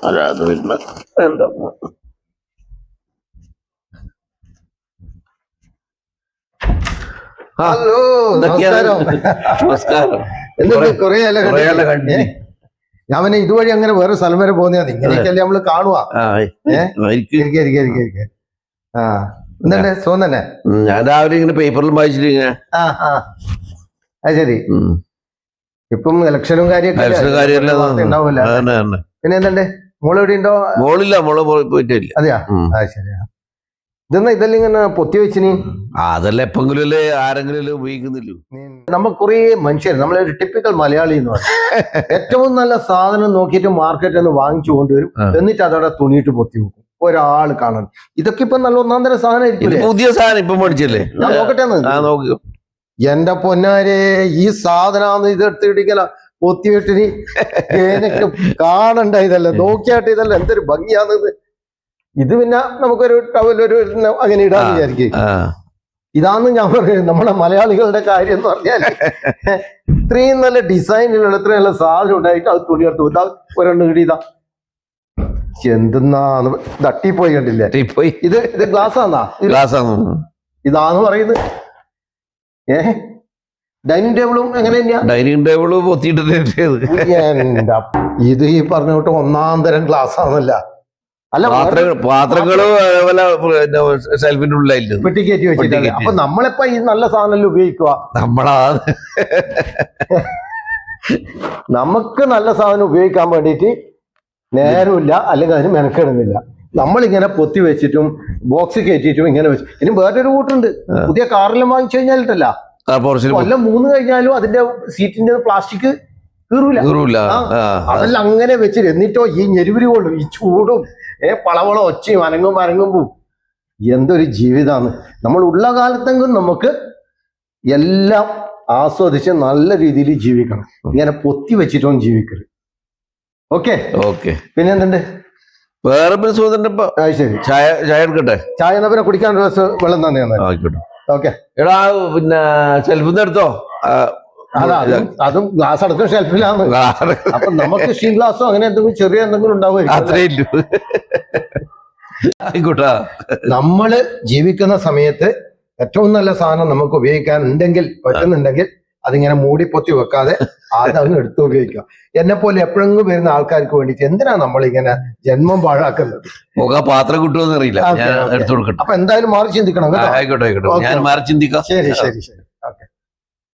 അല്ലാതെ പിന്നെ എന്താ ഹലോ, നമസ്കാരം. എന്തൊക്കെ കൊറേ ഞാൻ പിന്നെ ഇതുവഴി അങ്ങനെ വേറെ സ്ഥലം വരെ പോകുന്നതാണ്. ഇങ്ങനെയൊക്കെയല്ലേ നമ്മള് കാണുക. ആ എന്തുണ്ട് സുഖം തന്നെ? ഞാൻ രാവിലെ ഇങ്ങനെ പേപ്പറിലും വായിച്ചിട്ട് അത് ശരി. ഇപ്പം ഇലക്ഷനും കാര്യമൊക്കെ ഉണ്ടാവൂല. പിന്നെ എന്തുണ്ട്, മോള് എവിടെ ഉണ്ടോ? മോളില്ല, മോള് പോയിട്ടില്ല. അതെയാ, അത് ശരിയാ. ഇതെല്ലാം ഇങ്ങനെ പൊത്തി വെച്ചിന്. അതല്ല എപ്പെങ്കിലും അല്ലേ ആരെങ്കിലും ഉപയോഗിക്കുന്നില്ലോ. നമ്മൾ കുറേ മനുഷ്യർ, നമ്മളൊരു ടിപ്പിക്കൽ മലയാളി എന്ന് പറയും. ഏറ്റവും നല്ല സാധനം നോക്കിയിട്ട് മാർക്കറ്റിൽ നിന്ന് വാങ്ങിച്ചു കൊണ്ടുവരും, എന്നിട്ട് അതവിടെ തുണിയിട്ട് പൊത്തി വെക്കും, ഒരാൾ കാണണം. ഇതൊക്കെ ഇപ്പൊ നല്ല ഒന്നാം തരം സാധനം, പുതിയ സാധനം ഇപ്പൊ മേടിച്ചല്ലേ. ഞാൻ നോക്കട്ടെ. എന്റെ പൊന്നാരെ, ഈ സാധനം ഇതെടുത്തിടിക്കല പൊത്തിയിട്ടിന് എനിക്ക് കാണണ്ട. ഇതല്ല നോക്കിയാട്ട്, ഇതല്ല എന്തൊരു ഭംഗിയാന്നത്. ഇത് പിന്നെ നമുക്കൊരു ടവലൊരു അങ്ങനെ ഇടാന്ന് വിചാരിക്കും. ഇതാന്ന് ഞാൻ പറയുന്നത് നമ്മളെ മലയാളികളുടെ കാര്യം എന്ന് പറഞ്ഞാൽ, ഇത്രയും നല്ല ഡിസൈനിലുള്ള ഇത്രയും നല്ല സാധനം ഉണ്ടായിട്ട് അത് തുണിയെടുത്ത് ഒരെണ്ണം ഇടിയതാ എന്തെന്നാന്ന് തട്ടിപ്പോയി. കണ്ടില്ലേ ഇത് ഗ്ലാസ് ആന്നാ, ഇതാന്ന് പറയുന്നത്. ഡൈനിങ് ടേബിളും എങ്ങനെ തന്നെയാ? ഡൈനിങ് ടേബിള് പൊത്തിയിട്ട് ഇത് ഈ പറഞ്ഞോട്ട് ഒന്നാം തരം ഗ്ലാസ് ആണല്ല. അല്ല, പാത്രങ്ങള് ഷെൽഫിന്റെ ഉള്ളിലായില്ല വെട്ടിക്കയറ്റി വെച്ചിട്ട്. അപ്പൊ നമ്മളിപ്പോ ഈ നല്ല സാധനം ഉപയോഗിക്കുക. നമുക്ക് നല്ല സാധനം ഉപയോഗിക്കാൻ വേണ്ടിയിട്ട് നേരമില്ല, അല്ലെങ്കിൽ അതിന് മെനക്കെടുന്നില്ല. നമ്മളിങ്ങനെ പൊത്തി വെച്ചിട്ടും ബോക്സ് കയറ്റിയിട്ടും ഇങ്ങനെ വെച്ചു. ഇനി വേറൊരു കൂട്ടുണ്ട്, പുതിയ കാറെല്ലാം വാങ്ങിച്ചു കഴിഞ്ഞാലിട്ടല്ല കൊല്ലം 3 കഴിഞ്ഞാലും അതിന്റെ സീറ്റിന്റെ പ്ലാസ്റ്റിക് കീറൂല. അതെല്ലാം അങ്ങനെ വെച്ചിട്ട്, എന്നിട്ടോ ഈ ഞെരുവിരി കൊള്ളും, ഈ ചൂടും പളവളം ഒച്ചയും അനങ്ങുമ്പോ എന്തൊരു ജീവിതമാണ്. നമ്മൾ ഉള്ള കാലത്തെങ്കിലും നമുക്ക് എല്ലാം ആസ്വദിച്ച് നല്ല രീതിയിൽ ജീവിക്കണം. ഇങ്ങനെ പൊത്തി വെച്ചിട്ടും ജീവിക്കരുത്. ഓക്കെ. പിന്നെ എന്തുണ്ട് വേറെ? ശരി, ചായ എടുക്കട്ടെ. ചായ എന്നാ പിന്നെ കുടിക്കാൻ വെള്ളം തന്നെ ആയിക്കോട്ടെ. ഓക്കെ. എടാ പിന്നെ ഷെൽഫിന്ന് എടുത്തോ. അതും ഗ്ലാസ് അടക്കം ഷെൽഫിലാണ്. അപ്പൊ നമുക്ക് സ്റ്റീൽ ഗ്ലാസോ അങ്ങനെ എന്തെങ്കിലും ചെറിയ എന്തെങ്കിലും ഉണ്ടാവുമായിരിക്കും. ആയിക്കോട്ടെ. നമ്മള് ജീവിക്കുന്ന സമയത്ത് ഏറ്റവും നല്ല സാധനം നമുക്ക് ഉപയോഗിക്കാൻ പറ്റുന്നുണ്ടെങ്കിൽ അതിങ്ങനെ മൂടിപ്പൊത്തി വെക്കാതെ അതങ്ങ് എടുത്ത് ഉപയോഗിക്കുക. എന്നെ പോലെ എപ്പോഴെങ്കിലും വരുന്ന ആൾക്കാർക്ക് വേണ്ടിയിട്ട് എന്തിനാ നമ്മളിങ്ങനെ ജന്മം പാഴാക്കുന്നത്? പാത്രം കിട്ടുമെന്ന് അറിയില്ല, ഞാൻ എടുത്തു കൊടുക്കട്ടെ. അപ്പൊ എന്തായാലും മാറി ചിന്തിക്കണം. ആയിക്കോട്ടെ, ഞാൻ മാറി ചിന്തിക്കാം. ശരി.